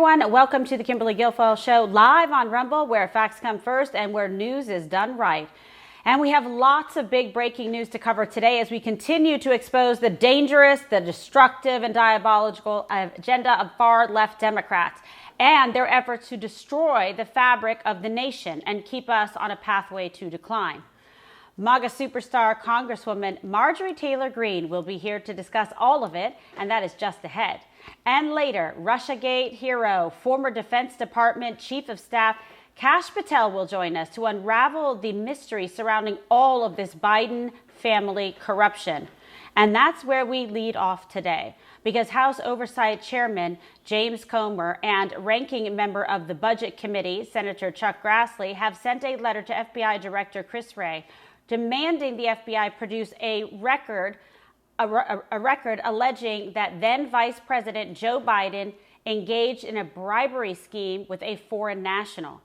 everyone. Welcome to the Kimberly Guilfoyle Show, live on Rumble, where facts come first and where news is done right. And we have lots of big breaking news to cover today as we continue to expose the dangerous, the destructive, and diabolical agenda of far-left Democrats and their efforts to destroy the fabric of the nation and keep us on a pathway to decline. MAGA superstar Congresswoman Marjorie Taylor Greene will be here to discuss all of it, and that is just ahead. And later, Russiagate hero, former Defense Department Chief of Staff Kash Patel will join us to unravel the mystery surrounding all of this Biden family corruption. And that's where we lead off today, because House Oversight Chairman James Comer and ranking member of the Budget Committee, Senator Chuck Grassley, have sent a letter to FBI Director Chris Wray demanding the FBI produce a record alleging that then Vice President Joe Biden engaged in a bribery scheme with a foreign national.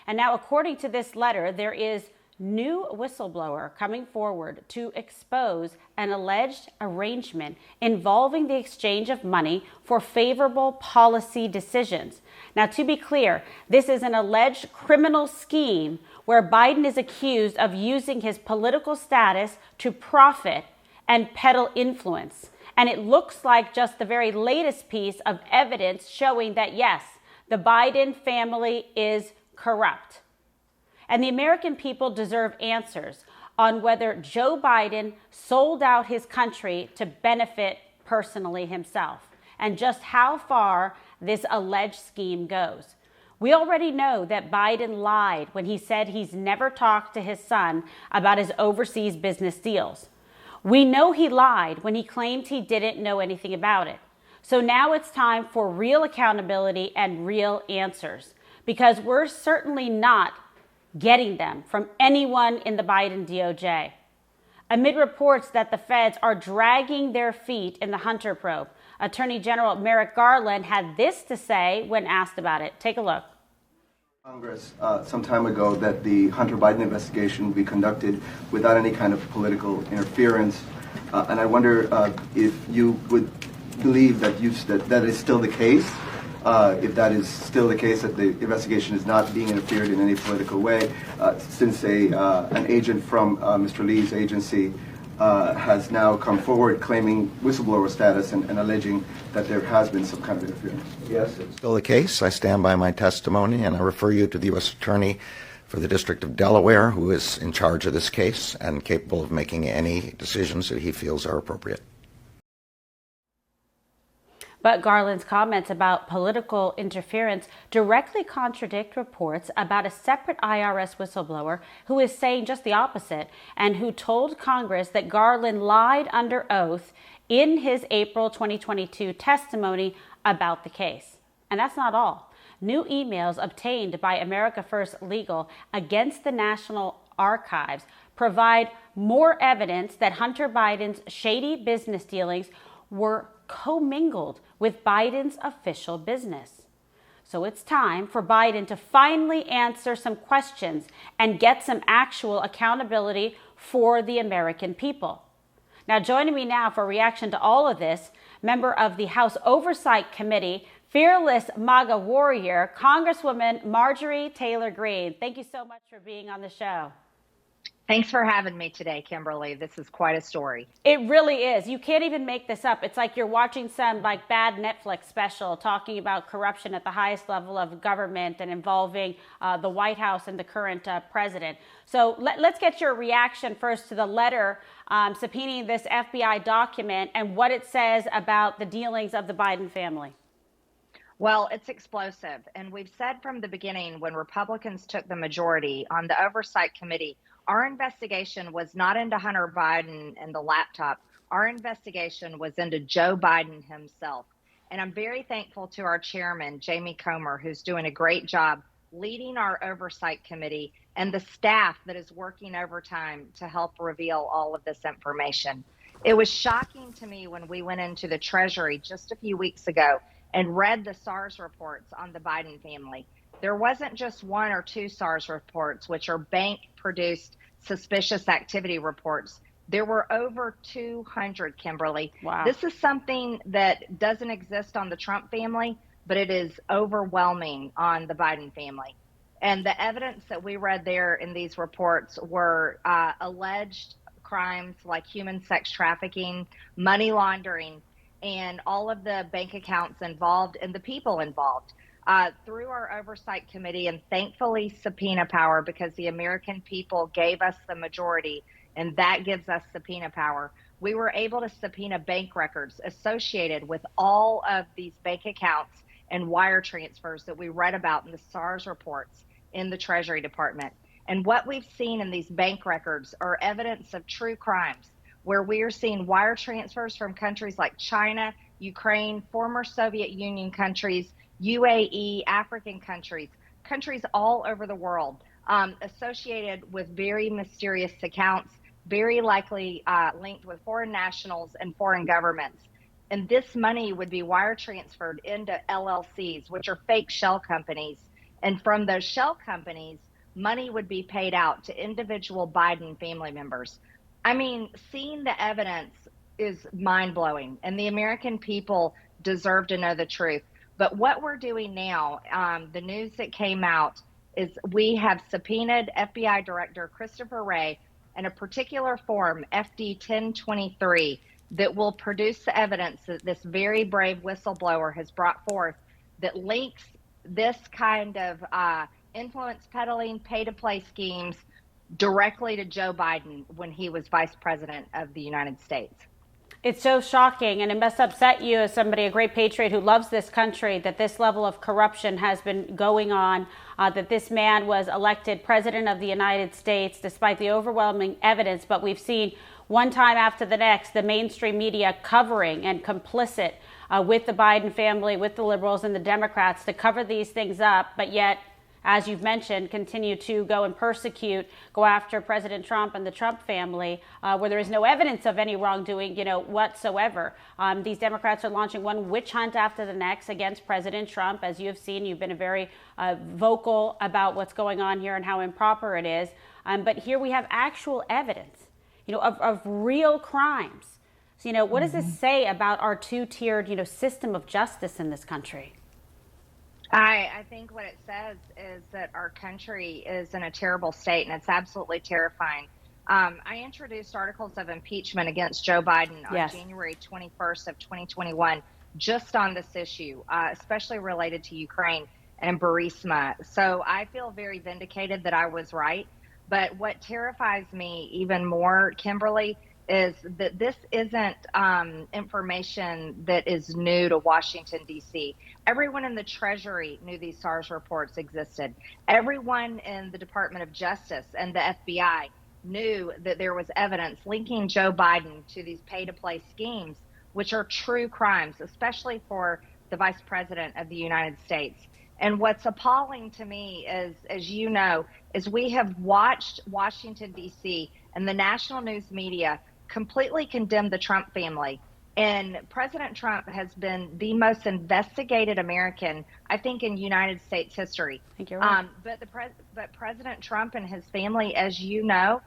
And now, according to this letter, there is new whistleblower coming forward to expose an alleged arrangement involving the exchange of money for favorable policy decisions. Now, to be clear, this is an alleged criminal scheme where Biden is accused of using his political status to profit and peddle influence. And it looks like just the very latest piece of evidence showing that, yes, the Biden family is corrupt. And the American people deserve answers on whether Joe Biden sold out his country to benefit personally himself, and just how far this alleged scheme goes. We already know that Biden lied when he said he's never talked to his son about his overseas business deals. We know he lied when he claimed he didn't know anything about it. So now it's time for real accountability and real answers, because we're certainly not getting them from anyone in the Biden DOJ. Amid reports that the feds are dragging their feet in the Hunter probe, Attorney General Merrick Garland had this to say when asked about it. Take a look. Congress some time ago that the Hunter Biden investigation will be conducted without any kind of political interference. And I wonder if you would believe that that is still the case, if that is still the case, that the investigation is not being interfered in any political way, since an agent from Mr. Lee's agency has now come forward claiming whistleblower status and alleging that there has been some kind of interference. Yes, it's still the case. I stand by my testimony, and I refer you to the U.S. Attorney for the District of Delaware, who is in charge of this case and capable of making any decisions that he feels are appropriate. But Garland's comments about political interference directly contradict reports about a separate IRS whistleblower who is saying just the opposite and who told Congress that Garland lied under oath in his April 2022 testimony about the case. And that's not all. New emails obtained by America First Legal against the National Archives provide more evidence that Hunter Biden's shady business dealings were commingled with Biden's official business. So it's time for Biden to finally answer some questions and get some actual accountability for the American people. Now, joining me now for reaction to all of this, member of the House Oversight Committee, fearless MAGA warrior, Congresswoman Marjorie Taylor Greene. Thank you so much for being on the show. Thanks for having me today, Kimberly. This is quite a story. It really is. You can't even make this up. It's like you're watching some bad Netflix special talking about corruption at the highest level of government and involving the White House and the current president. So let's get your reaction first to the letter subpoenaing this FBI document and what it says about the dealings of the Biden family. Well, it's explosive. And we've said from the beginning, when Republicans took the majority on the Oversight Committee, our investigation was not into Hunter Biden and the laptop. Our investigation was into Joe Biden himself. And I'm very thankful to our chairman, Jamie Comer, who's doing a great job leading our Oversight Committee and the staff that is working overtime to help reveal all of this information. It was shocking to me when we went into the Treasury just a few weeks ago and read the SARS reports on the Biden family. There wasn't just one or two SARS reports, which are bank-produced suspicious activity reports. There were over 200, Kimberly. Wow. This is something that doesn't exist on the Trump family, but it is overwhelming on the Biden family. And the evidence that we read there in these reports were alleged crimes like human sex trafficking, money laundering, and all of the bank accounts involved and the people involved. Through our oversight committee and thankfully subpoena power, because the American people gave us the majority and that gives us subpoena power, we were able to subpoena bank records associated with all of these bank accounts and wire transfers that we read about in the SARS reports in the Treasury Department. And what we've seen in these bank records are evidence of true crimes, where we are seeing wire transfers from countries like China, Ukraine, former Soviet Union countries, UAE, African countries, countries all over the world, associated with very mysterious accounts, very likely linked with foreign nationals and foreign governments. And this money would be wire transferred into LLCs, which are fake shell companies. And from those shell companies, money would be paid out to individual Biden family members. I mean, seeing the evidence is mind-blowing, and the American people deserve to know the truth. But what we're doing now, the news that came out, is we have subpoenaed FBI Director Christopher Wray in a particular form, FD 1023, that will produce the evidence that this very brave whistleblower has brought forth that links this kind of influence peddling, pay-to-play schemes directly to Joe Biden when he was vice president of the United States. It's so shocking, and it must upset you as somebody, a great patriot who loves this country, that this level of corruption has been going on, that this man was elected president of the United States despite the overwhelming evidence. But we've seen one time after the next, the mainstream media covering and complicit with the Biden family, with the liberals and the Democrats to cover these things up, but yet, as you've mentioned, continue to go and persecute, go after President Trump and the Trump family, where there is no evidence of any wrongdoing, whatsoever. These Democrats are launching one witch hunt after the next against President Trump. As you have seen, you've been very vocal about what's going on here and how improper it is. But here we have actual evidence, of real crimes. So, what does this say about our two-tiered, system of justice in this country? I think what it says is that our country is in a terrible state, and it's absolutely terrifying. I introduced articles of impeachment against Joe Biden on January 21st of 2021, just on this issue, especially related to Ukraine and Burisma. So I feel very vindicated that I was right. But what terrifies me even more, Kimberly, is that this isn't information that is new to Washington, D.C. Everyone in the Treasury knew these SARS reports existed. Everyone in the Department of Justice and the FBI knew that there was evidence linking Joe Biden to these pay-to-play schemes, which are true crimes, especially for the Vice President of the United States. And what's appalling to me is, as you know, is we have watched Washington, D.C. and the national news media completely condemned the Trump family. And President Trump has been the most investigated American, I think, in United States history. I think you're right. But President Trump and his family, as you know,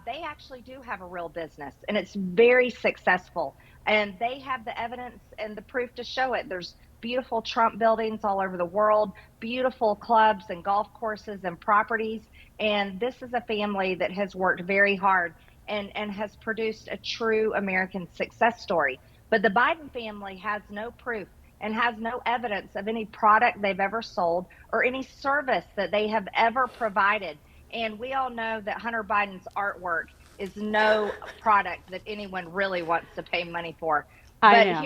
they actually do have a real business, and it's very successful. And they have the evidence and the proof to show it. There's beautiful Trump buildings all over the world, beautiful clubs and golf courses and properties. And this is a family that has worked very hard and has produced a true American success story. But the Biden family has no proof and has no evidence of any product they've ever sold or any service that they have ever provided. And we all know that Hunter Biden's artwork is no product that anyone really wants to pay money for. But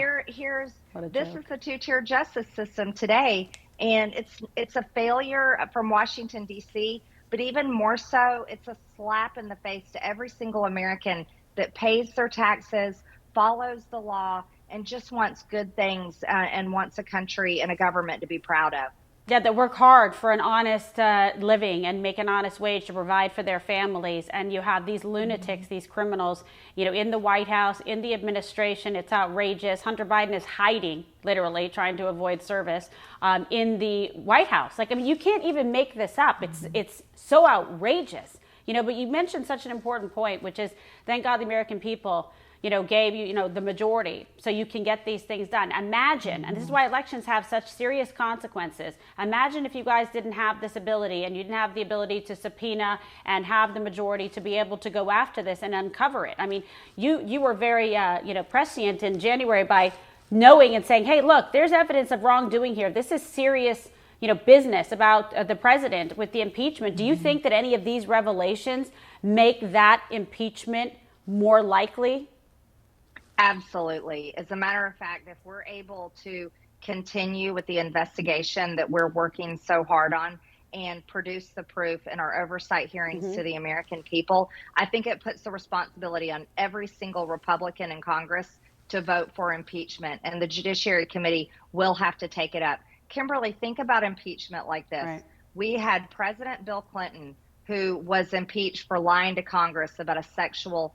this is the two-tier justice system today, and it's a failure from Washington, D.C., but even more so, it's a slap in the face to every single American that pays their taxes, follows the law, and just wants good things and wants a country and a government to be proud of. Yeah, that work hard for an honest living and make an honest wage to provide for their families. And you have these lunatics, these criminals, in the White House, in the administration. It's outrageous. Hunter Biden is hiding, literally, trying to avoid service in the White House. You can't even make this up. It's so outrageous. But you mentioned such an important point, which is, thank God the American people gave you, the majority so you can get these things done. Imagine, and this is why elections have such serious consequences. Imagine if you guys didn't have this ability and you didn't have the ability to subpoena and have the majority to be able to go after this and uncover it. I mean, you were very, prescient in January by knowing and saying, hey, look, there's evidence of wrongdoing here. This is serious, business about the president with the impeachment. Do you think that any of these revelations make that impeachment more likely? Absolutely. As a matter of fact, if we're able to continue with the investigation that we're working so hard on and produce the proof in our oversight hearings to the American people, I think it puts the responsibility on every single Republican in Congress to vote for impeachment, and the Judiciary Committee will have to take it up. Kimberly, think about impeachment like this. Right. We had President Bill Clinton, who was impeached for lying to Congress about a sexual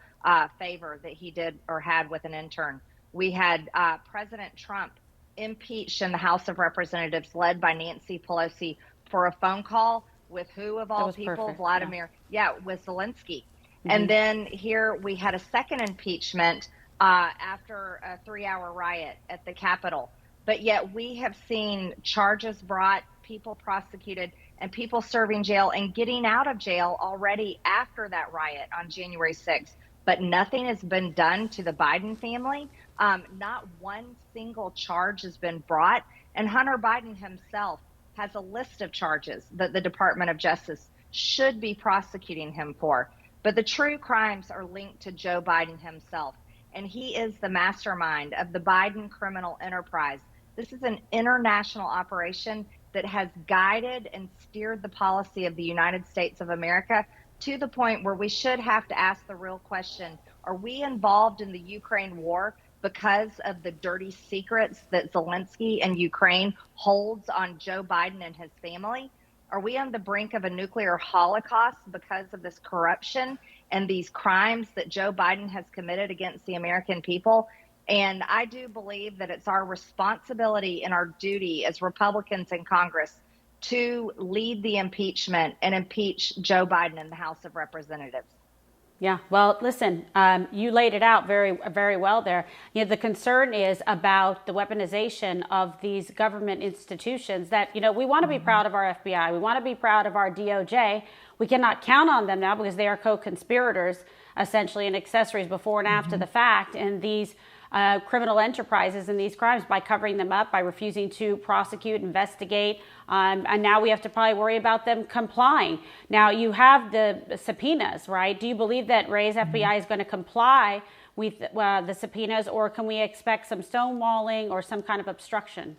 favor that he did or had with an intern. We had President Trump impeached in the House of Representatives, led by Nancy Pelosi, for a phone call with who of all people? Perfect. Vladimir. Yeah, with Zelensky. And then here we had a second impeachment after a 3-hour riot at the Capitol. But yet we have seen charges brought, people prosecuted, and people serving jail and getting out of jail already after that riot on January 6th. But nothing has been done to the Biden family. Not one single charge has been brought. And Hunter Biden himself has a list of charges that the Department of Justice should be prosecuting him for. But the true crimes are linked to Joe Biden himself. And he is the mastermind of the Biden criminal enterprise. This is an international operation that has guided and steered the policy of the United States of America to the point where we should have to ask the real question: are we involved in the Ukraine war because of the dirty secrets that Zelensky and Ukraine holds on Joe Biden and his family? Are we on the brink of a nuclear holocaust because of this corruption and these crimes that Joe Biden has committed against the American people? And I do believe that it's our responsibility and our duty as Republicans in Congress to lead the impeachment and impeach Joe Biden in the House of Representatives. Yeah, well, listen, you laid it out very, very well there. The concern is about the weaponization of these government institutions that, we want to be proud of our FBI. We want to be proud of our DOJ. We cannot count on them now because they are co-conspirators, essentially, and accessories before and after the fact in these criminal enterprises and these crimes by covering them up, by refusing to prosecute, investigate, and now we have to probably worry about them complying. Now, you have the subpoenas, right? Do you believe that Wray's FBI is going to comply with the subpoenas, or can we expect some stonewalling or some kind of obstruction?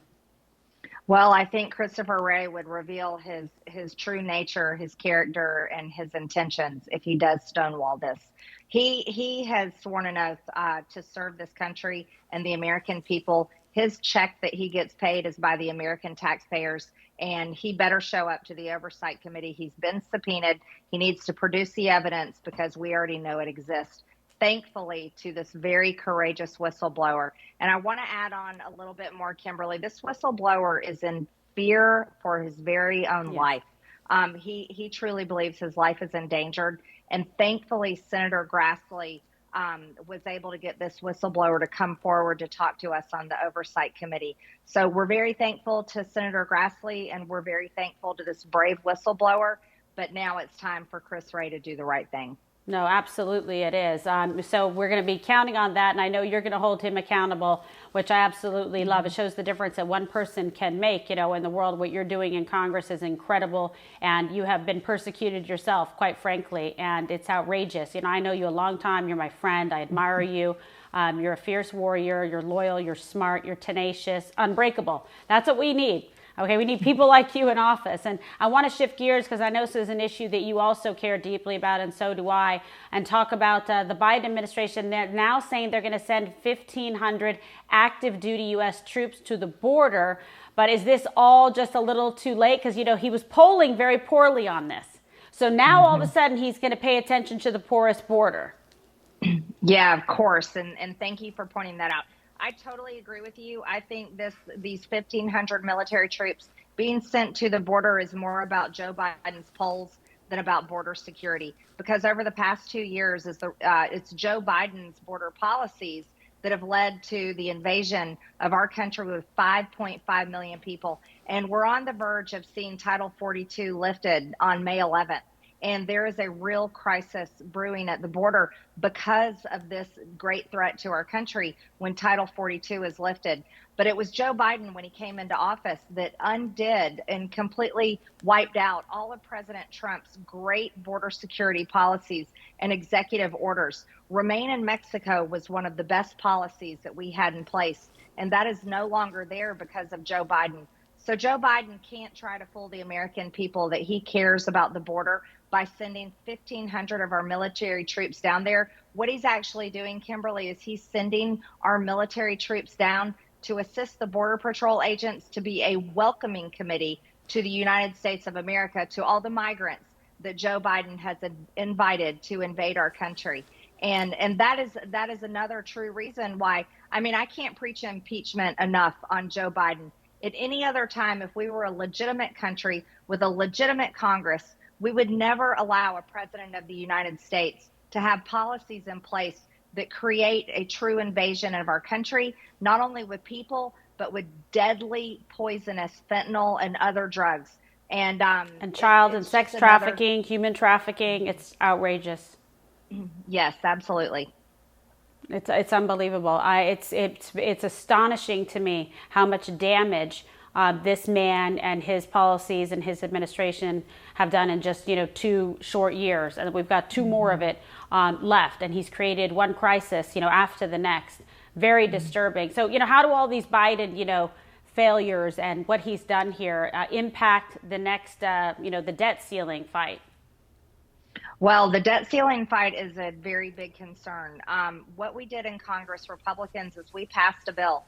Well, I think Christopher Wray would reveal his true nature, his character, and his intentions if he does stonewall this. He has sworn an oath to serve this country and the American people. His check that he gets paid is by the American taxpayers, and he better show up to the Oversight Committee. He's been subpoenaed. He needs to produce the evidence because we already know it exists. Thankfully, to this very courageous whistleblower. And I want to add on a little bit more, Kimberly. This whistleblower is in fear for his very own life. He truly believes his life is endangered. And thankfully, Senator Grassley was able to get this whistleblower to come forward to talk to us on the Oversight Committee. So we're very thankful to Senator Grassley, and we're very thankful to this brave whistleblower. But now it's time for Chris Wray to do the right thing. No, absolutely it is. So we're going to be counting on that. And I know you're going to hold him accountable, which I absolutely love. It shows the difference that one person can make, in the world. What you're doing in Congress is incredible. And you have been persecuted yourself, quite frankly. And it's outrageous. I know you a long time. You're my friend. I admire you. You're a fierce warrior. You're loyal. You're smart. You're tenacious. Unbreakable. That's what we need. Okay, we need people like you in office. And I want to shift gears because I know this is an issue that you also care deeply about, and so do I, and talk about the Biden administration. They're now saying they're going to send 1,500 active duty U.S. troops to the border. But is this all just a little too late? Because, he was polling very poorly on this. So now all of a sudden he's going to pay attention to the porous border. Yeah, of course. And thank you for pointing that out. I totally agree with you. I think these 1,500 military troops being sent to the border is more about Joe Biden's polls than about border security, because over the past 2 years, it's Joe Biden's border policies that have led to the invasion of our country with 5.5 million people. And we're on the verge of seeing Title 42 lifted on May 11th. And there is a real crisis brewing at the border because of this great threat to our country when Title 42 is lifted. But it was Joe Biden, when he came into office, that undid and completely wiped out all of President Trump's great border security policies and executive orders. Remain in Mexico was one of the best policies that we had in place, and that is no longer there because of Joe Biden. So Joe Biden can't try to fool the American people that he cares about the border by sending 1,500 of our military troops down there. What he's actually doing, Kimberly, is he's sending our military troops down to assist the Border Patrol agents to be a welcoming committee to the United States of America, to all the migrants that Joe Biden has invited to invade our country. And that is another true reason why, I can't preach impeachment enough on Joe Biden. At any other time, if we were a legitimate country with a legitimate Congress, we would never allow a president of the United States to have policies in place that create a true invasion of our country, not only with people, but with deadly, poisonous fentanyl and other drugs. And child and sex trafficking, human trafficking. It's outrageous. Yes, absolutely. It's unbelievable. It's astonishing to me how much damage this man and his policies and his administration have done in just 2 short years, and we've got 2 more of it left. And he's created one crisis after the next. Very disturbing. So how do all these Biden failures and what he's done here impact the next the debt ceiling fight? Well, the debt ceiling fight is a very big concern. What we did in Congress, Republicans, is we passed a bill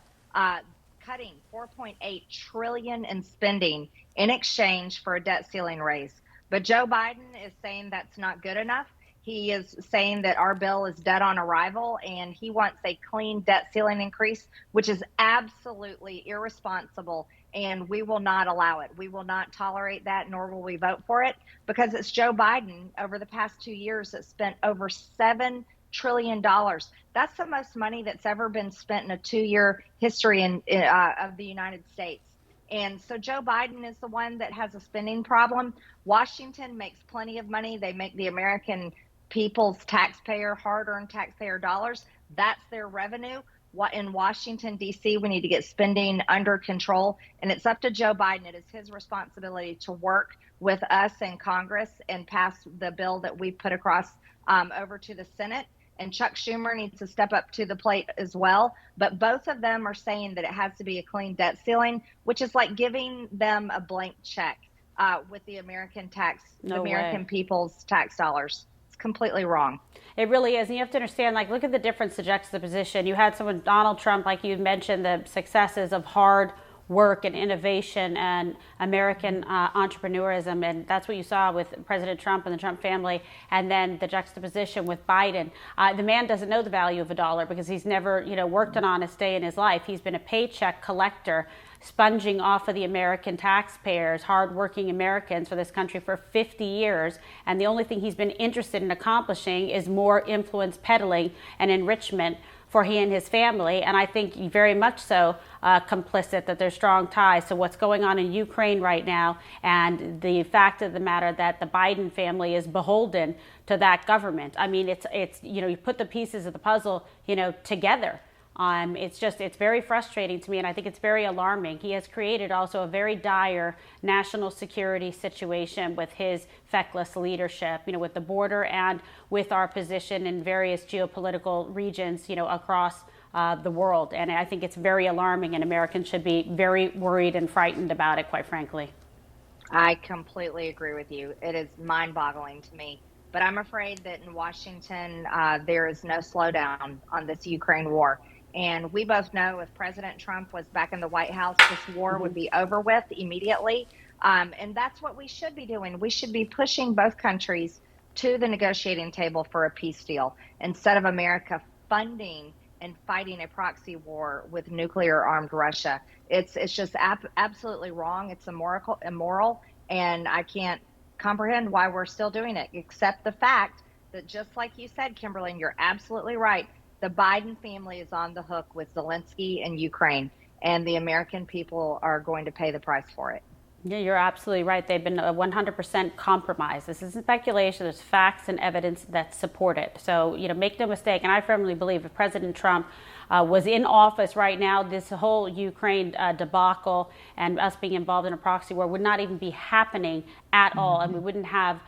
cutting $4.8 trillion in spending in exchange for a debt ceiling raise. But Joe Biden is saying that's not good enough. He is saying that our bill is dead on arrival, and he wants a clean debt ceiling increase, which is absolutely irresponsible, and we will not allow it. We will not tolerate that, nor will we vote for it, because it's Joe Biden over the past 2 years that spent over $7 trillion. That's the most money that's ever been spent in a 2-year history of the United States. And so Joe Biden is the one that has a spending problem. Washington makes plenty of money. They make the American people's hard-earned taxpayer dollars. That's their revenue. In Washington, D.C., we need to get spending under control, and it's up to Joe Biden. It is his responsibility to work with us in Congress and pass the bill that we put across over to the Senate. And Chuck Schumer needs to step up to the plate as well. But both of them are saying that it has to be a clean debt ceiling, which is like giving them a blank check with the American people's tax dollars. It's completely wrong. It really is. And you have to understand, look at the difference, the juxtaposition. You had someone, Donald Trump, like you mentioned, the successes of hard work and innovation and American entrepreneurism, and that's what you saw with President Trump and the Trump family. And then the juxtaposition with Biden. The man doesn't know the value of a dollar because he's never worked an honest day in his life. He's been a paycheck collector, sponging off of the American taxpayers, hardworking Americans for this country for 50 years. And the only thing he's been interested in accomplishing is more influence peddling and enrichment for he and his family. And I think very much so complicit that there's strong ties to what's going on in Ukraine right now, and the fact of the matter that the Biden family is beholden to that government. It's you put the pieces of the puzzle together. It's very frustrating to me, and I think it's very alarming. He has created also a very dire national security situation with his feckless leadership, with the border and with our position in various geopolitical regions, across the world. And I think it's very alarming, and Americans should be very worried and frightened about it, quite frankly. I completely agree with you. It is mind-boggling to me. But I'm afraid that in Washington, there is no slowdown on this Ukraine war. And we both know if President Trump was back in the White House, this war would be over with immediately. And that's what we should be doing. We should be pushing both countries to the negotiating table for a peace deal instead of America funding and fighting a proxy war with nuclear-armed Russia. It's just absolutely wrong. It's immoral, and I can't comprehend why we're still doing it, except the fact that, just like you said, Kimberly, and you're absolutely right, the Biden family is on the hook with Zelensky and Ukraine, and the American people are going to pay the price for it. Yeah, you're absolutely right. They've been 100% compromised. This isn't speculation. There's facts and evidence that support it. So, make no mistake, and I firmly believe if President Trump was in office right now, this whole Ukraine debacle and us being involved in a proxy war would not even be happening at all. And we wouldn't have,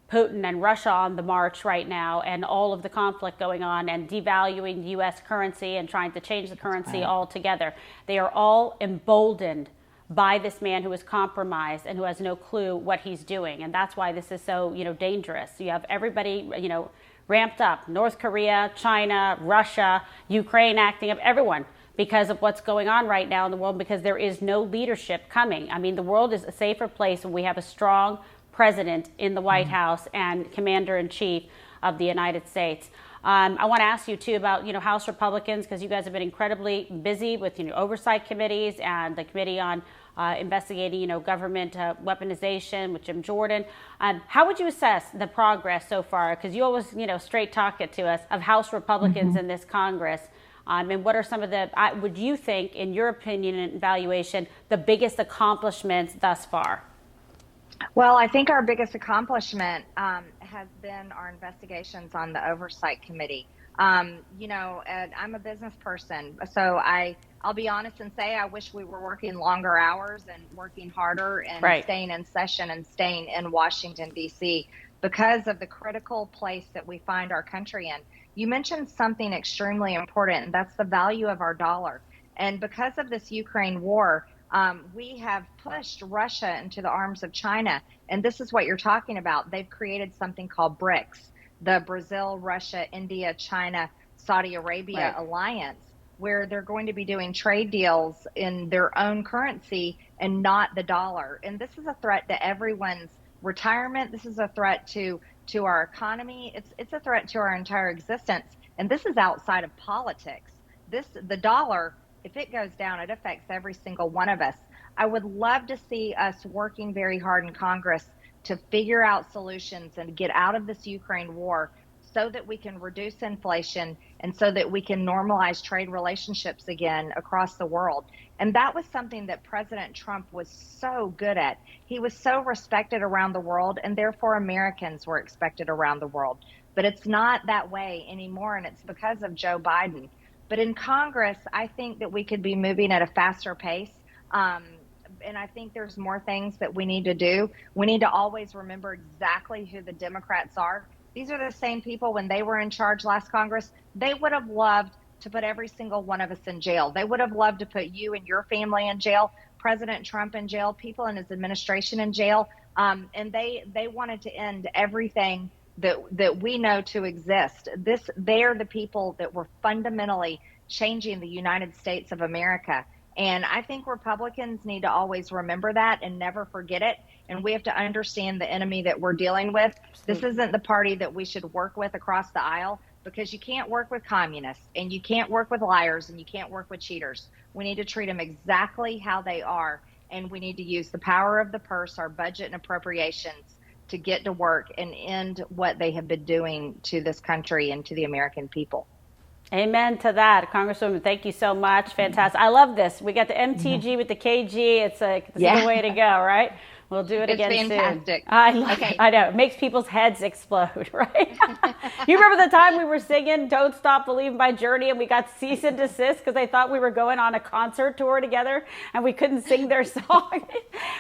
Putin and Russia on the march right now and all of the conflict going on and devaluing the U.S. currency and trying to change the currency altogether. They are all emboldened by this man who is compromised and who has no clue what he's doing. And that's why this is so, dangerous. You have everybody, ramped up, North Korea, China, Russia, Ukraine acting up, everyone, because of what's going on right now in the world, because there is no leadership coming. I mean, the world is a safer place when we have a strong president in the White House and commander-in-chief of the United States. I want to ask you, too, about, House Republicans, because you guys have been incredibly busy with, oversight committees and the Committee on investigating, government weaponization with Jim Jordan. How would you assess the progress so far? Because you always, straight talk it to us of House Republicans in this Congress. And what are some of the, would you think, in your opinion and evaluation, the biggest accomplishments thus far? Well, I think our biggest accomplishment has been our investigations on the Oversight Committee. I'm a business person, so I'll be honest and say I wish we were working longer hours and working harder and staying in session and staying in Washington, D.C. because of the critical place that we find our country in. You mentioned something extremely important, and that's the value of our dollar. And because of this Ukraine war, we have pushed Russia into the arms of China. And this is what you're talking about. They've created something called BRICS, the Brazil, Russia, India, China, Saudi Arabia alliance, where they're going to be doing trade deals in their own currency and not the dollar. And this is a threat to everyone's retirement. This is a threat to our economy. It's a threat to our entire existence. And this is outside of politics. The dollar, if it goes down, it affects every single one of us. I would love to see us working very hard in Congress to figure out solutions and get out of this Ukraine war so that we can reduce inflation and so that we can normalize trade relationships again across the world. And that was something that President Trump was so good at. He was so respected around the world, and therefore Americans were expected around the world. But it's not that way anymore, and it's because of Joe Biden. But in Congress, I think that we could be moving at a faster pace. And I think there's more things that we need to do. We need to always remember exactly who the Democrats are. These are the same people when they were in charge last Congress. They would have loved to put every single one of us in jail. They would have loved to put you and your family in jail, President Trump in jail, people in his administration in jail. And they wanted to end everything that we know to exist. They're the people that were fundamentally changing the United States of America. And I think Republicans need to always remember that and never forget it. And we have to understand the enemy that we're dealing with. This isn't the party that we should work with across the aisle, because you can't work with communists and you can't work with liars and you can't work with cheaters. We need to treat them exactly how they are. And we need to use the power of the purse, our budget and appropriations, to get to work and end what they have been doing to this country and to the American people. Amen to that. Congresswoman, thank you so much. Fantastic. I love this. We got the MTG with the KG. It's the way to go, right? We'll do it again soon. It's fantastic. I know. It makes people's heads explode, right? You remember the time we were singing Don't Stop Believing by Journey and we got cease and desist because they thought we were going on a concert tour together and we couldn't sing their song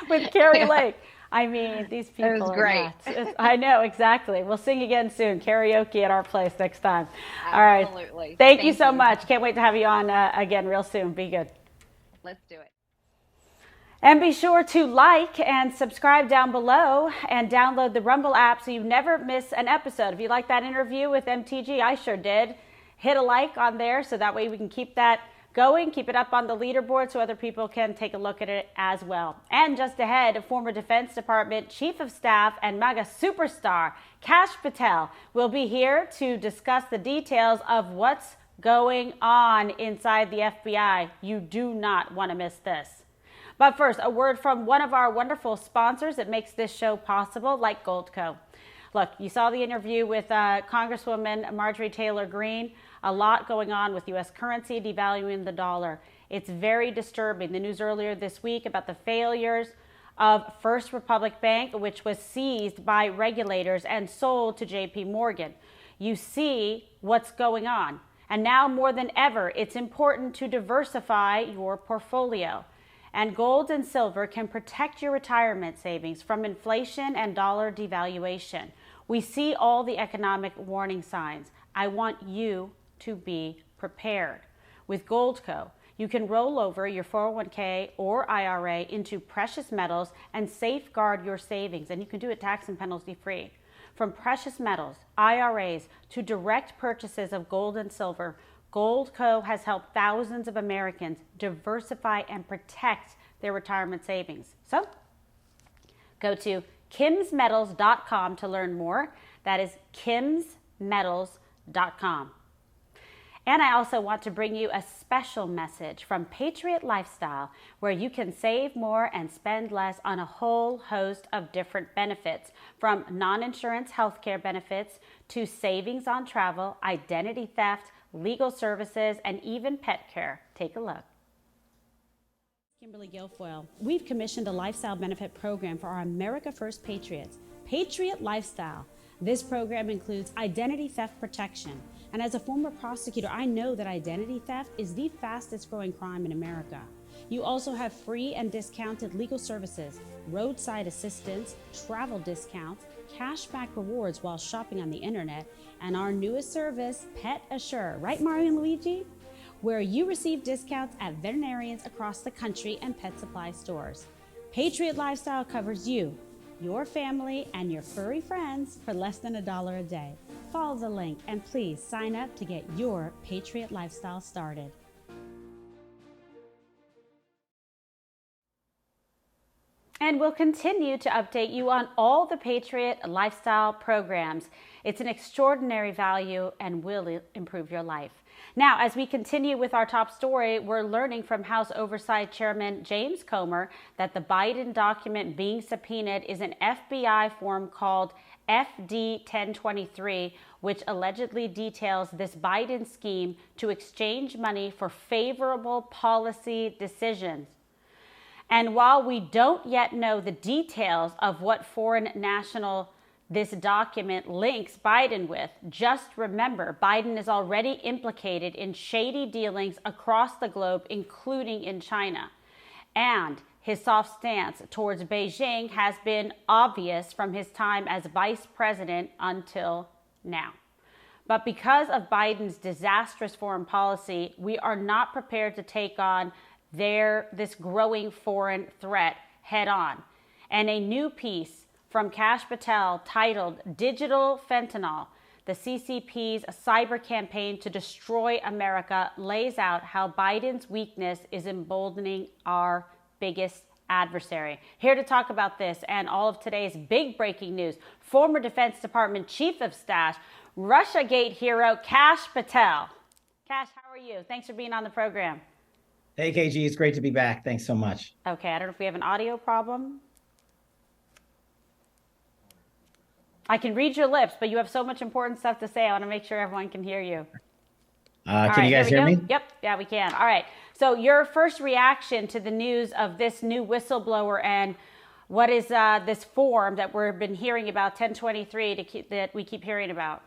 with Carrie Lake. I mean, these people it was great. I know, exactly. We'll sing again soon. Karaoke at our place next time. Absolutely. All right. Thank you so much. Can't wait to have you on again real soon. Be good. Let's do it. And be sure to like and subscribe down below and download the Rumble app so you never miss an episode. If you like that interview with MTG, I sure did. Hit a like on there so that way we can keep that going, keep it up on the leaderboard so other people can take a look at it as well. And just ahead, former Defense Department Chief of Staff and MAGA superstar Kash Patel will be here to discuss the details of what's going on inside the FBI. You do not want to miss this. But first, a word from one of our wonderful sponsors that makes this show possible, like Goldco. Look, you saw the interview with Congresswoman Marjorie Taylor Greene. A lot going on with U.S. currency devaluing the dollar. It's very disturbing. The news earlier this week about the failures of First Republic Bank, which was seized by regulators and sold to J.P. Morgan. You see what's going on. And now more than ever, it's important to diversify your portfolio. And gold and silver can protect your retirement savings from inflation and dollar devaluation. We see all the economic warning signs. I want you to be prepared. With Goldco, you can roll over your 401k or IRA into precious metals and safeguard your savings. And you can do it tax and penalty free. From precious metals, IRAs, to direct purchases of gold and silver, Goldco has helped thousands of Americans diversify and protect their retirement savings. So go to kimsmetals.com to learn more. That is kimsmetals.com. And I also want to bring you a special message from Patriot Lifestyle, where you can save more and spend less on a whole host of different benefits, from non-insurance healthcare benefits to savings on travel, identity theft, legal services, and even pet care. Take a look. Kimberly Guilfoyle. We've commissioned a lifestyle benefit program for our America First Patriots, Patriot Lifestyle. This program includes identity theft protection. And as a former prosecutor, I know that identity theft is the fastest growing crime in America. You also have free and discounted legal services, roadside assistance, travel discounts, cashback rewards while shopping on the internet, and our newest service, Pet Assure. Right, Mario and Luigi? Where you receive discounts at veterinarians across the country and pet supply stores. Patriot Lifestyle covers you, your family, and your furry friends for less than $1 a day. Follow the link and please sign up to get your Patriot Lifestyle started. And we'll continue to update you on all the Patriot Lifestyle programs. It's an extraordinary value and will improve your life. Now, as we continue with our top story, we're learning from House Oversight Chairman James Comer that the Biden document being subpoenaed is an FBI form called FD 1023, which allegedly details this Biden scheme to exchange money for favorable policy decisions. And while we don't yet know the details of what foreign national this document links Biden with, just remember Biden is already implicated in shady dealings across the globe, including in China. And his soft stance towards Beijing has been obvious from his time as vice president until now. But because of Biden's disastrous foreign policy, we are not prepared to take on this growing foreign threat head on. And a new piece from Kash titled Digital Fentanyl, the CCP's cyber campaign to destroy America, lays out how Biden's weakness is emboldening our biggest adversary. Here to talk about this and all of today's big breaking news, former Defense Department Chief of Staff, Russiagate hero Kash Patel. Kash, how are you? Thanks for being on the program. Hey, KG, it's great to be back. Thanks so much. Okay, I don't know if we have an audio problem. I can read your lips, but you have so much important stuff to say. I want to make sure everyone can hear you. Can you guys hear me? Yep. Yeah, we can. All right. So your first reaction to the news of this new whistleblower and what is this form that we've been hearing about, 1023, that we keep hearing about?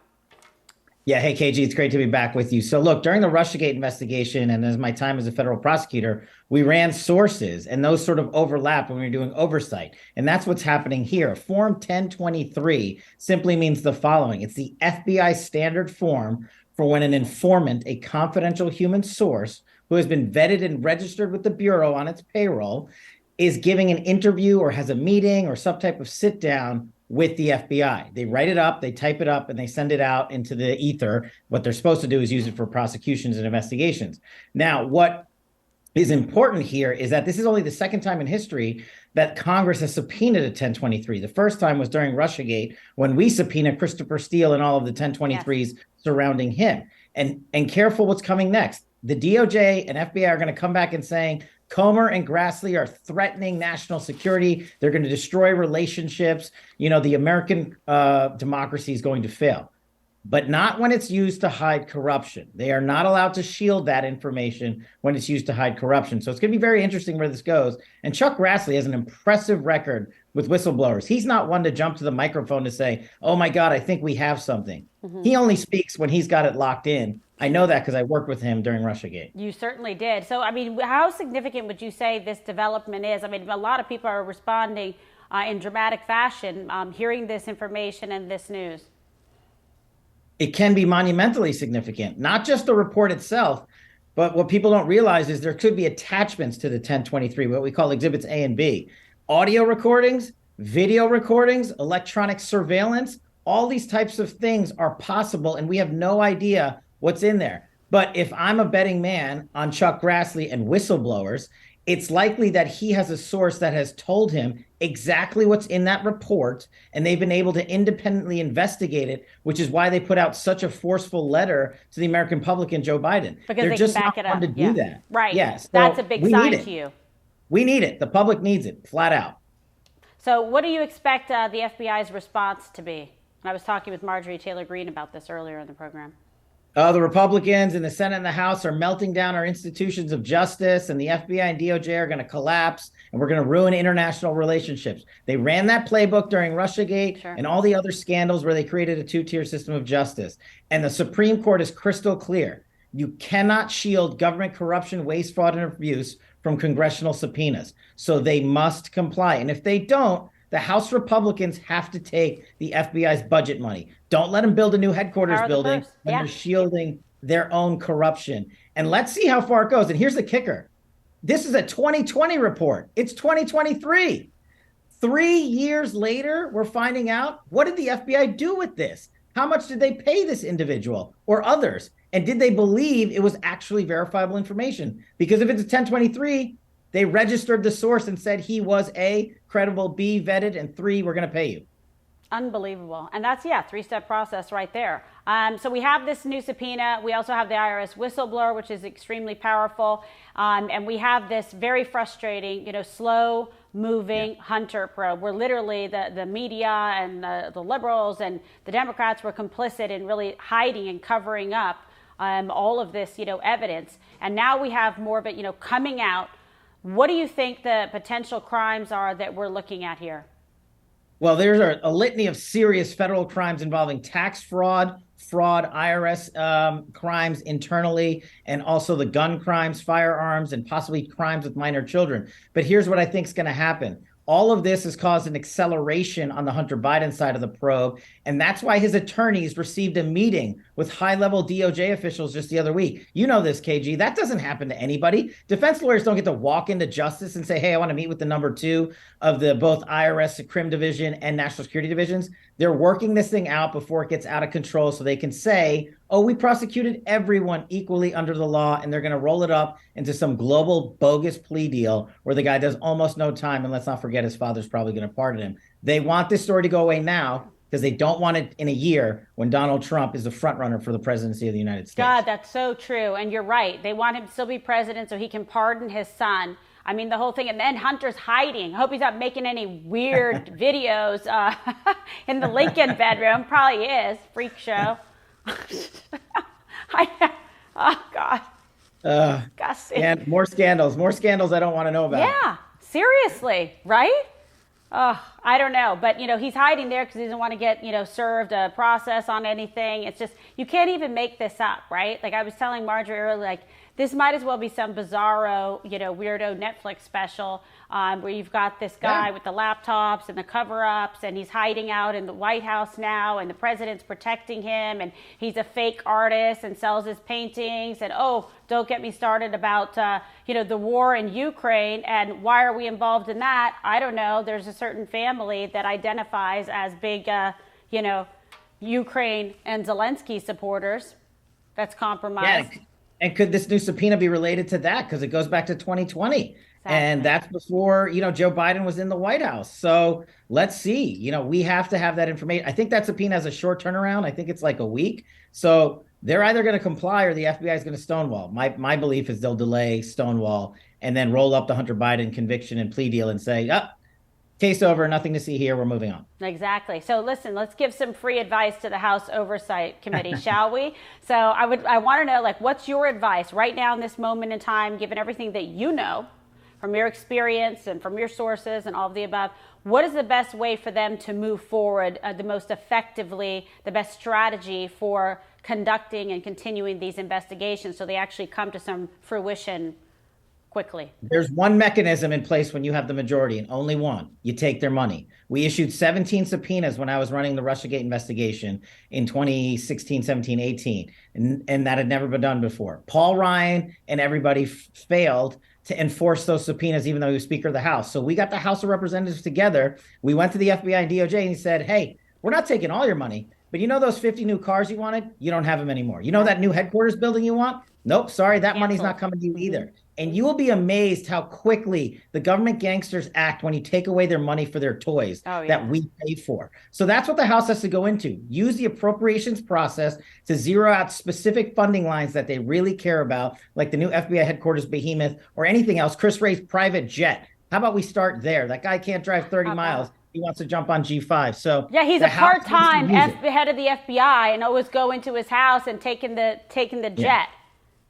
Yeah. Hey, KG, it's great to be back with you. So look, during the Russiagate investigation and as my time as a federal prosecutor, we ran sources and those sort of overlapped when we were doing oversight. And that's what's happening here. Form 1023 simply means the following. It's the FBI standard form for when an informant, a confidential human source who has been vetted and registered with the Bureau on its payroll, is giving an interview or has a meeting or some type of sit down with the FBI. They write it up, they type it up, and they send it out into the ether. What they're supposed to do is use it for prosecutions and investigations. Now, what is important here is that this is only the second time in history that Congress has subpoenaed a 1023. The first time was during Russiagate when we subpoenaed Christopher Steele and all of the 1023s surrounding him. And careful what's coming next. The DOJ and FBI are going to come back and saying Comer and Grassley are threatening national security. They're going to destroy relationships. The American democracy is going to fail, but not when it's used to hide corruption. They are not allowed to shield that information when it's used to hide corruption. So it's going to be very interesting where this goes. And Chuck Grassley has an impressive record with whistleblowers. He's not one to jump to the microphone to say, oh my God, I think we have something. He only speaks when he's got it locked in. I know that because I worked with him during Russiagate. You certainly did. So, I mean, how significant would you say this development is? I mean, a lot of people are responding in dramatic fashion, hearing this information and this news. It can be monumentally significant, not just the report itself, but what people don't realize is there could be attachments to the 1023, what we call exhibits A and B. Audio recordings, video recordings, electronic surveillance, all these types of things are possible, and we have no idea what's in there. But if I'm a betting man on Chuck Grassley and whistleblowers, it's likely that he has a source that has told him exactly what's in that report, and they've been able to independently investigate it, which is why they put out such a forceful letter to the American public and Joe Biden. Because they're they just can back not it up. one to do that. Right. Yes. That's a big sign to you. We need it. The public needs it, flat out. So what do you expect the FBI's response to be? And I was talking with Marjorie Taylor Greene about this earlier in the program. The Republicans in the Senate and the House are melting down our institutions of justice, and the FBI and DOJ are going to collapse, and we're going to ruin international relationships. They ran that playbook during Russiagate and all the other scandals where they created a two-tier system of justice. And the Supreme Court is crystal clear. You cannot shield government corruption, waste, fraud, and abuse from congressional subpoenas. So they must comply. And if they don't, the House Republicans have to take the FBI's budget money. Don't let them build a new headquarters building when they're shielding their own corruption. And let's see how far it goes. And here's the kicker. This is a 2020 report. It's 2023. 3 years later, we're finding out, what did the FBI do with this? How much did they pay this individual or others? And did they believe it was actually verifiable information? Because if it's a 1023, they registered the source and said he was A, credible, B, vetted, and 3, we're going to pay you. Unbelievable. And that's, three-step process right there. So we have this new subpoena. We also have the IRS whistleblower, which is extremely powerful. And we have this very frustrating, slow-moving Hunter probe, where literally the media and the liberals and the Democrats were complicit in really hiding and covering up all of this, evidence. And now we have more of it, coming out. What do you think the potential crimes are that we're looking at here? Well, there's a litany of serious federal crimes involving tax fraud, IRS crimes internally, and also the gun crimes, firearms, and possibly crimes with minor children. But here's what I think is going to happen. All of this has caused an acceleration on the Hunter Biden side of the probe, and that's why his attorneys received a meeting with high-level DOJ officials just the other week. You know this, KG. That doesn't happen to anybody. Defense lawyers don't get to walk into justice and say, hey, I want to meet with the number 2 of the both IRS Crim Division and National Security Divisions. They're working this thing out before it gets out of control so they can say, oh, we prosecuted everyone equally under the law, and they're going to roll it up into some global bogus plea deal where the guy does almost no time, and let's not forget his father's probably going to pardon him. They want this story to go away now because they don't want it in a year when Donald Trump is the front runner for the presidency of the United States. God, that's so true. And you're right. They want him to still be president so he can pardon his son. I mean, the whole thing. And then Hunter's hiding. I hope he's not making any weird videos in the Lincoln bedroom. Probably is. Freak show. Oh, God. And more scandals I don't want to know about. Yeah, seriously, right? Oh, I don't know. But, he's hiding there because he doesn't want to get, served a process on anything. It's just, you can't even make this up, right? Like I was telling Marjorie earlier, like, this might as well be some bizarro, weirdo Netflix special where you've got this guy with the laptops and the cover-ups, and he's hiding out in the White House now, and the president's protecting him, and he's a fake artist and sells his paintings. And, don't get me started about, the war in Ukraine, and why are we involved in that? I don't know. There's a certain family that identifies as big, Ukraine and Zelensky supporters. That's compromised. Yeah. And could this new subpoena be related to that? Because it goes back to 2020. Exactly. And that's before, Joe Biden was in the White House. So let's see. We have to have that information. I think that subpoena has a short turnaround. I think it's like a week. So they're either going to comply or the FBI is going to stonewall. My belief is they'll delay, stonewall, and then roll up the Hunter Biden conviction and plea deal and say, case over, nothing to see here, we're moving on. Exactly. So listen, let's give some free advice to the House Oversight Committee, shall we? So I want to know, like, what's your advice right now in this moment in time, given everything that you know from your experience and from your sources and all of the above? What is the best way for them to move forward the most effectively, the best strategy for conducting and continuing these investigations so they actually come to some fruition quickly? There's one mechanism in place when you have the majority, and only one. You take their money. We issued 17 subpoenas when I was running the Russiagate investigation in 2016, 17, 18, and that had never been done before. Paul Ryan and everybody failed to enforce those subpoenas, even though he was Speaker of the House. So we got the House of Representatives together. We went to the FBI and DOJ and he said, hey, we're not taking all your money, but you know those 50 new cars you wanted? You don't have them anymore. You know that new headquarters building you want? Nope, sorry, that money's not coming to you either. And you will be amazed how quickly the government gangsters act when you take away their money for their toys that we paid for. So that's what the House has to go into. Use the appropriations process to zero out specific funding lines that they really care about, like the new FBI headquarters behemoth or anything else. Chris Wray's private jet. How about we start there? That guy can't drive 30 miles. He wants to jump on G5. So yeah, he's a part-time head of the FBI and always go into his house and taking the jet. Yeah.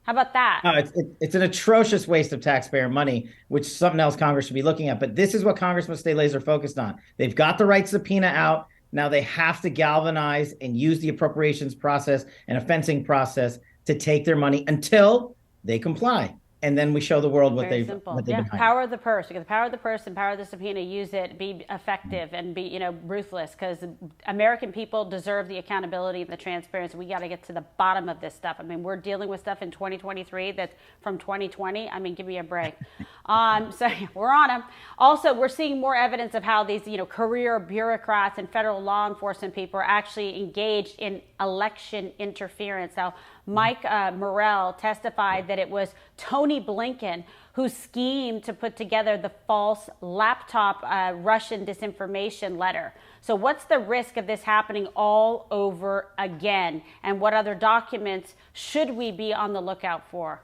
How about that? No, it's an atrocious waste of taxpayer money, which is something else Congress should be looking at. But this is what Congress must stay laser focused on. They've got the right subpoena out. Now they have to galvanize and use the appropriations process and a fencing process to take their money until they comply. And then we show the world what they've been hiding. Power of the purse. You get the power of the purse and power of the subpoena. Use it. Be effective and be, ruthless. Because American people deserve the accountability and the transparency. We got to get to the bottom of this stuff. I mean, we're dealing with stuff in 2023 that's from 2020. I mean, give me a break. So we're on them. Also, we're seeing more evidence of how these, career bureaucrats and federal law enforcement people are actually engaged in election interference. Now, Mike Morell testified that it was Tony Blinken who schemed to put together the false laptop Russian disinformation letter. So what's the risk of this happening all over again? And what other documents should we be on the lookout for?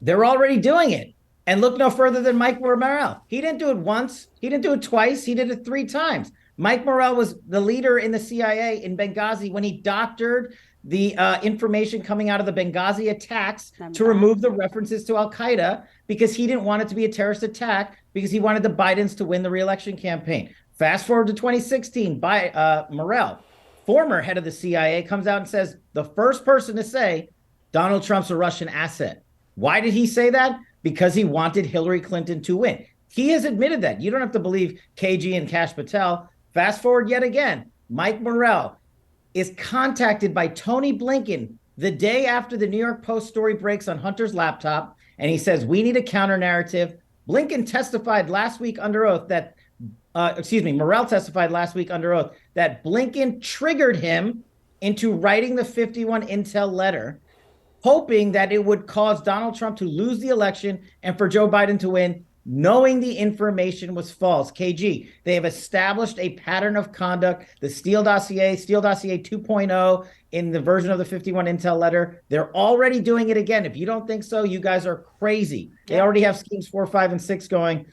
They're already doing it. And look no further than Mike Morell. He didn't do it once. He didn't do it twice. He did it 3 times. Mike Morell was the leader in the CIA in Benghazi when he doctored the information coming out of the Benghazi attacks to remove the references to Al-Qaeda because he didn't want it to be a terrorist attack because he wanted the Bidens to win the re-election campaign. Fast forward to 2016, Morell, former head of the CIA, comes out and says the first person to say Donald Trump's a Russian asset. Why did he say that? Because he wanted Hillary Clinton to win. He has admitted that. You don't have to believe KG and Kash Patel. Fast forward yet again, Mike Morell is contacted by Tony Blinken the day after the New York Post story breaks on Hunter's laptop, and he says, we need a counter narrative. Blinken testified last week under oath that, Morell testified last week under oath that Blinken triggered him into writing the 51 intel letter, hoping that it would cause Donald Trump to lose the election and for Joe Biden to win, knowing the information was false. KG, they have established a pattern of conduct. The Steele dossier 2.0 in the version of the 51 intel letter. They're already doing it again. If you don't think so, you guys are crazy. They already have schemes 4, 5, and 6 going.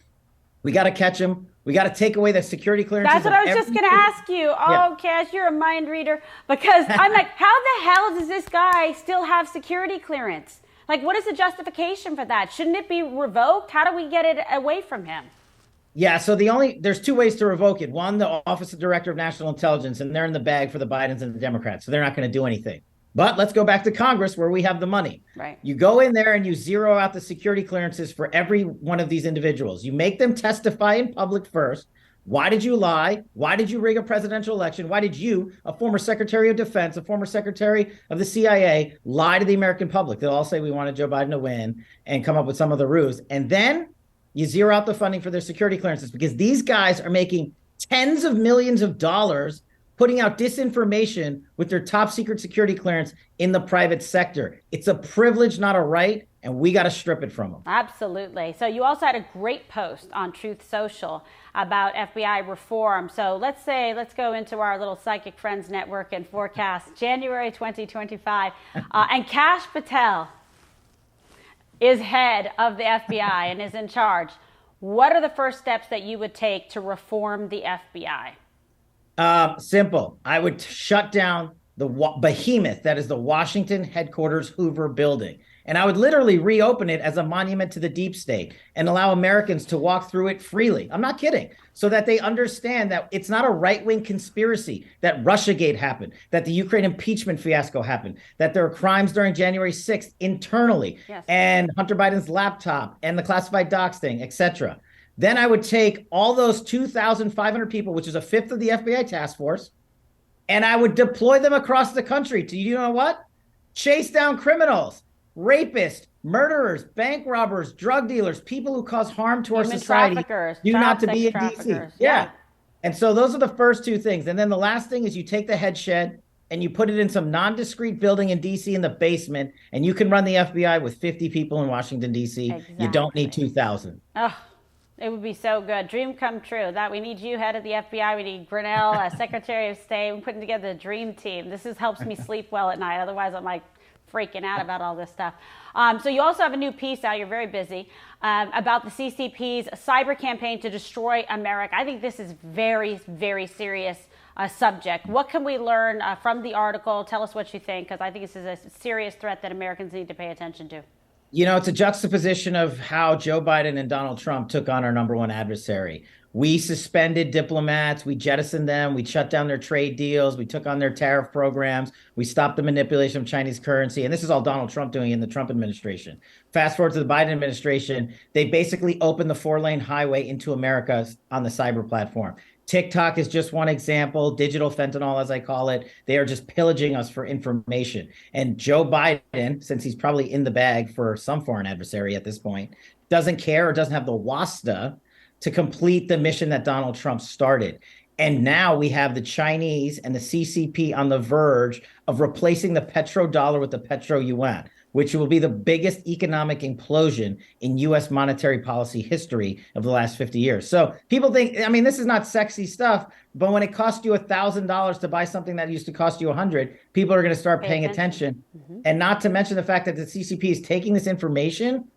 We got to catch them. We got to take away the security clearances. That's what I was just going to ask you. Oh, Kash, you're a mind reader. Because I'm like, how the hell does this guy still have security clearance? Like, what is the justification for that? Shouldn't it be revoked? How do we get it away from him? Yeah, so there's 2 ways to revoke it. One, the Office of Director of National Intelligence, and they're in the bag for the Bidens and the Democrats, so they're not going to do anything. But let's go back to Congress where we have the money. Right. You go in there and you zero out the security clearances for every one of these individuals. You make them testify in public first. Why did you lie? Why did you rig a presidential election? Why did you, a former Secretary of Defense, a former Secretary of the CIA, lie to the American public? They'll all say we wanted Joe Biden to win and come up with some other ruse. And then you zero out the funding for their security clearances because these guys are making tens of millions of dollars putting out disinformation with their top secret security clearance in the private sector. It's a privilege, not a right. and we got to strip it from them. Absolutely. So you also had a great post on Truth Social about FBI reform. So let's go into our little Psychic Friends network and forecast January 2025. And Kash Patel is head of the FBI and is in charge. What are the first steps that you would take to reform the FBI? Simple. I would shut down the behemoth that is the Washington headquarters Hoover building. And I would literally reopen it as a monument to the deep state and allow Americans to walk through it freely. I'm not kidding. So that they understand that it's not a right-wing conspiracy, that Russiagate happened, that the Ukraine impeachment fiasco happened, that there are crimes during January 6th internally, yes, and Hunter Biden's laptop and the classified docs thing, etc. Then I would take all those 2,500 people, which is a fifth of the FBI task force, and I would deploy them across the country to, you know what? Chase down criminals, rapists, murderers, bank robbers, drug dealers, people who cause harm to our society. Do not to be in DC. Yeah. And so those are the first two things. And then the last thing is you take the head shed and you put it in some non-discrete building in DC in the basement, and you can run the FBI with 50 people in Washington, DC. Exactly. You don't need 2,000. Oh, it would be so good. Dream come true. That we need you, head of the FBI. We need Grinnell, Secretary of State. We're putting together the dream team. This helps me sleep well at night. Otherwise, I'm like freaking out about all this stuff. So you also have a new piece out. You're very busy about the CCP's cyber campaign to destroy America. I think this is very, very serious subject. What can we learn from the article? Tell us what you think, because I think this is a serious threat that Americans need to pay attention to. You know, it's a juxtaposition of how Joe Biden and Donald Trump took on our number one adversary. We suspended diplomats, we jettisoned them, we shut down their trade deals, we took on their tariff programs, we stopped the manipulation of Chinese currency. And this is all Donald Trump doing in the Trump administration. Fast forward to the Biden administration, they basically opened the 4-lane highway into America on the cyber platform. TikTok is just one example, digital fentanyl, as I call it. They are just pillaging us for information. And Joe Biden, since he's probably in the bag for some foreign adversary at this point, doesn't care or doesn't have the wasta to complete the mission that Donald Trump started. And now we have the Chinese and the CCP on the verge of replacing the petrodollar with the petro-yuan, which will be the biggest economic implosion in U.S. monetary policy history of the last 50 years. So people think, I mean, this is not sexy stuff, but when it costs you $1,000 to buy something that used to cost you $100, people are going to start paying attention. Mm-hmm. And not to mention the fact that the CCP is taking this information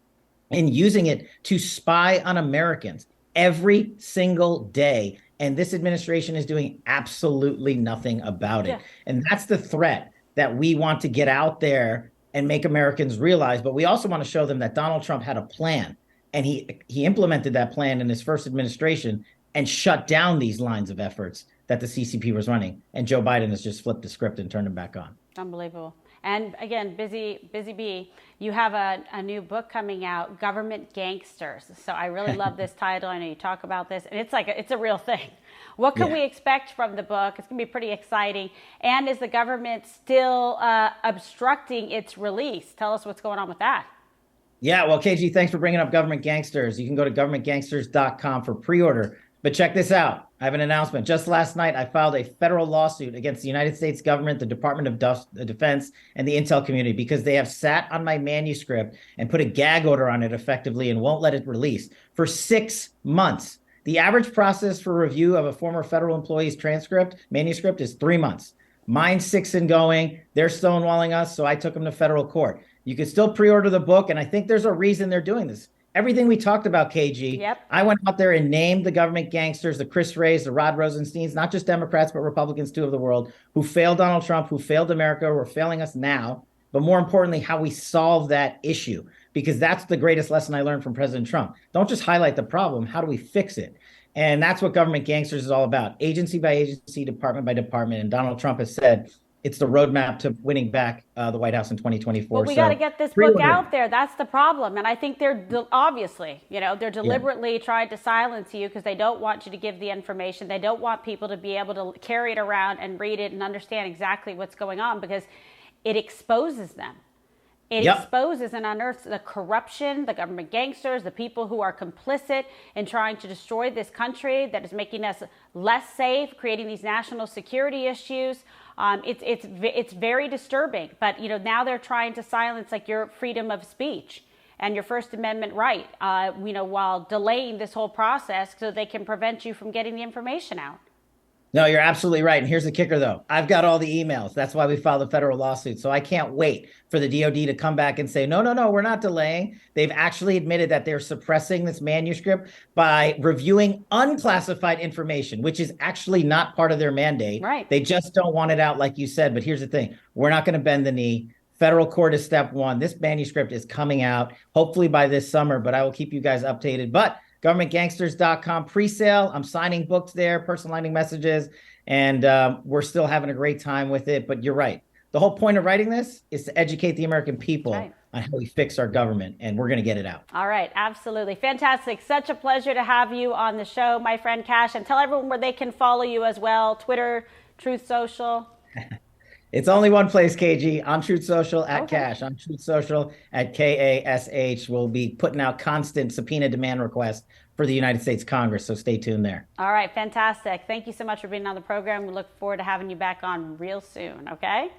and using it to spy on Americans every single day. And this administration is doing absolutely nothing about it. Yeah. And that's the threat that we want to get out there and make Americans realize. But we also want to show them that Donald Trump had a plan, and he implemented that plan in his first administration and shut down these lines of efforts that the CCP was running. And Joe Biden has just flipped the script and turned them back on. Unbelievable. And again, busy bee, you have a new book coming out, Government Gangsters. So I really love this title. I know you talk about this, and it's a real thing. What can we expect from the book? It's going to be pretty exciting. And is the government still obstructing its release? Tell us what's going on with that. Yeah, well, KG, thanks for bringing up Government Gangsters. You can go to governmentgangsters.com for pre-order. But check this out. I have an announcement. Just last night, I filed a federal lawsuit against the United States government, the Department of Defense, and the intel community because they have sat on my manuscript and put a gag order on it effectively and won't let it release for 6 months. The average process for review of a former federal employee's manuscript is 3 months. Mine's 6 and going. They're stonewalling us, so I took them to federal court. You can still pre-order the book, and I think there's a reason they're doing this. Everything we talked about, KG, yep. I went out there and named the government gangsters, the Chris Wrays, the Rod Rosensteins, not just Democrats, but Republicans too of the world, who failed Donald Trump, who failed America, who are failing us now, but more importantly, how we solve that issue, because that's the greatest lesson I learned from President Trump. Don't just highlight the problem. How do we fix it? And that's what Government Gangsters is all about, agency by agency, department by department. And Donald Trump has said it's the roadmap to winning back the White House in 2024. Well, we got to get this book out there. That's the problem. And I think they're obviously, they're deliberately trying to silence you because they don't want you to give the information. They don't want people to be able to carry it around and read it and understand exactly what's going on because it exposes them. It exposes and unearths the corruption, the government gangsters, the people who are complicit in trying to destroy this country that is making us less safe, creating these national security issues. It's very disturbing. But now they're trying to silence your freedom of speech. and your First Amendment right, while delaying this whole process so they can prevent you from getting the information out. No, you're absolutely right. And here's the kicker, though. I've got all the emails. That's why we filed a federal lawsuit. So I can't wait for the DOD to come back and say, no, we're not delaying. They've actually admitted that they're suppressing this manuscript by reviewing unclassified information, which is actually not part of their mandate. Right. They just don't want it out, like you said. But here's the thing. We're not going to bend the knee. Federal court is step one. This manuscript is coming out, hopefully by this summer, but I will keep you guys updated. But governmentgangsters.com pre-sale. I'm signing books there, personalizing messages, and we're still having a great time with it. But you're right. The whole point of writing this is to educate the American people on how we fix our government, and we're going to get it out. All right. Absolutely. Fantastic. Such a pleasure to have you on the show, my friend Kash. And tell everyone where they can follow you as well. Twitter, Truth Social. It's only one place, KG, on Truth Social at Kash, on Truth Social at KASH. We'll be putting out constant subpoena demand requests for the United States Congress, so stay tuned there. All right, fantastic. Thank you so much for being on the program. We look forward to having you back on real soon, okay?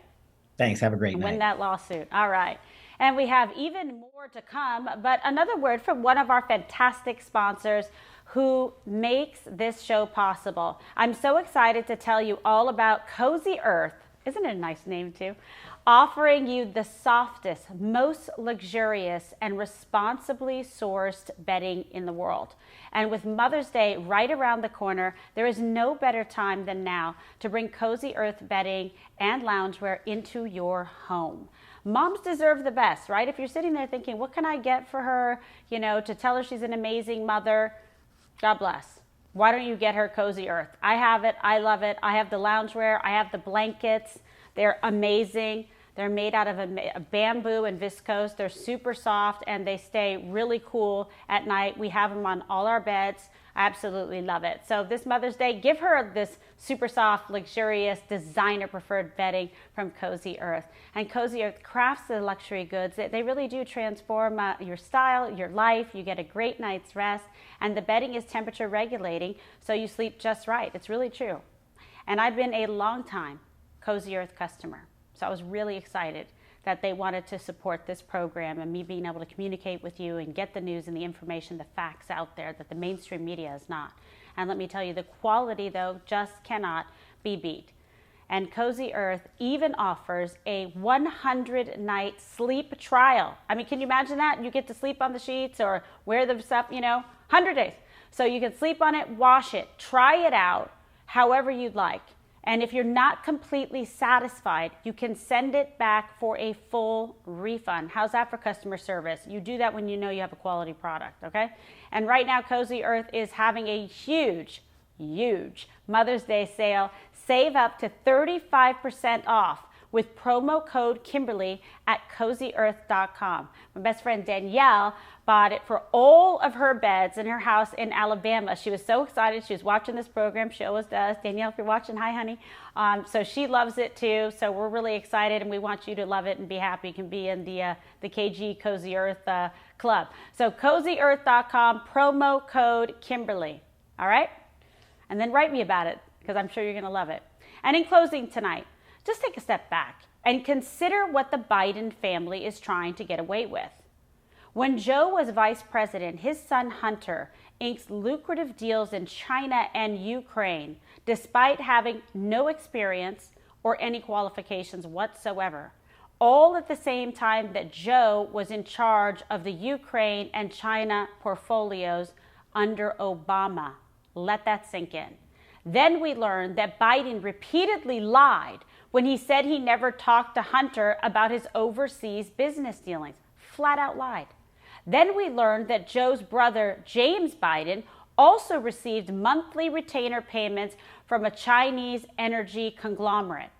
Thanks. Have a great night. Win that lawsuit. All right. And we have even more to come, but another word from one of our fantastic sponsors who makes this show possible. I'm so excited to tell you all about Cozy Earth. Isn't it a nice name too? Offering you the softest, most luxurious, and responsibly sourced bedding in the world. And with Mother's Day right around the corner, there is no better time than now to bring Cozy Earth bedding and loungewear into your home. Moms deserve the best, right? If you're sitting there thinking, what can I get for her, to tell her she's an amazing mother, God bless. Why don't you get her Cozy Earth? I have it. I love it. I have the loungewear. I have the blankets. They're amazing. They're made out of a bamboo and viscose. They're super soft and they stay really cool at night. We have them on all our beds. I absolutely love it. So this Mother's Day, give her this super soft, luxurious, designer preferred bedding from Cozy Earth. And Cozy Earth crafts the luxury goods. They really do transform your style, your life. You get a great night's rest. And the bedding is temperature regulating, so you sleep just right. It's really true. And I've been a long time Cozy Earth customer. So I was really excited that they wanted to support this program and me being able to communicate with you and get the news and the information, the facts out there that the mainstream media is not. And let me tell you, the quality, though, just cannot be beat. And Cozy Earth even offers a 100-night sleep trial. I mean, can you imagine that? You get to sleep on the sheets or wear the stuff, 100 days. So you can sleep on it, wash it, try it out however you'd like. And if you're not completely satisfied, you can send it back for a full refund. How's that for customer service? You do that when you know you have a quality product, okay? And right now, Cozy Earth is having a huge Mother's Day sale. Save up to 35% off with promo code Kimberly at CozyEarth.com. My best friend Danielle bought it for all of her beds in her house in Alabama. She was so excited. She was watching this program. She always does. Danielle, if you're watching, hi, honey. So she loves it too. So we're really excited, and we want you to love it and be happy. You can be in the KG Cozy Earth Club. So CozyEarth.com, promo code Kimberly. All right? And then write me about it, because I'm sure you're going to love it. And in closing tonight, just take a step back and consider what the Biden family is trying to get away with. When Joe was vice president, his son Hunter inks lucrative deals in China and Ukraine, despite having no experience or any qualifications whatsoever. All at the same time that Joe was in charge of the Ukraine and China portfolios under Obama. Let that sink in. Then we learned that Biden repeatedly lied when he said he never talked to Hunter about his overseas business dealings. Flat out lied. Then we learned that Joe's brother, James Biden, also received monthly retainer payments from a Chinese energy conglomerate.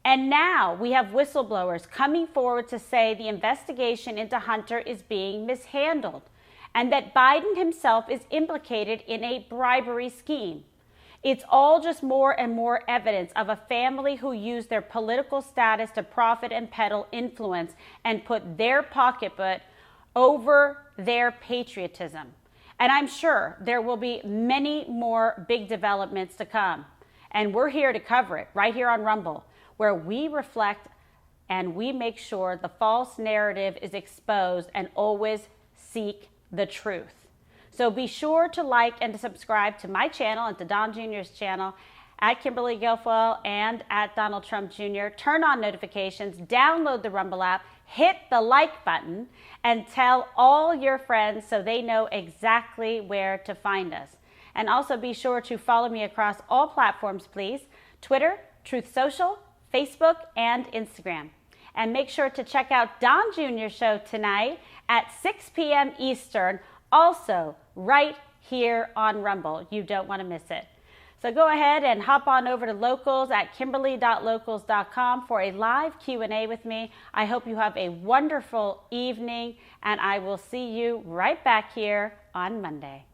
And now we have whistleblowers coming forward to say the investigation into Hunter is being mishandled and that Biden himself is implicated in a bribery scheme. It's all just more and more evidence of a family who used their political status to profit and peddle influence and put their pocketbook over their patriotism. And I'm sure there will be many more big developments to come. And we're here to cover it right here on Rumble, where we reflect and we make sure the false narrative is exposed and always seek the truth. So be sure to like and to subscribe to my channel and to Don Jr.'s channel at Kimberly Guilfoyle and at Donald Trump Jr. Turn on notifications, download the Rumble app, hit the like button, and tell all your friends so they know exactly where to find us. And also be sure to follow me across all platforms, please. Twitter, Truth Social, Facebook, and Instagram. And make sure to check out Don Jr.'s show tonight at 6 p.m. Eastern, also right here on Rumble. You don't want to miss it. So go ahead and hop on over to Locals at kimberly.locals.com for a live Q&A with me. I hope you have a wonderful evening, and I will see you right back here on Monday.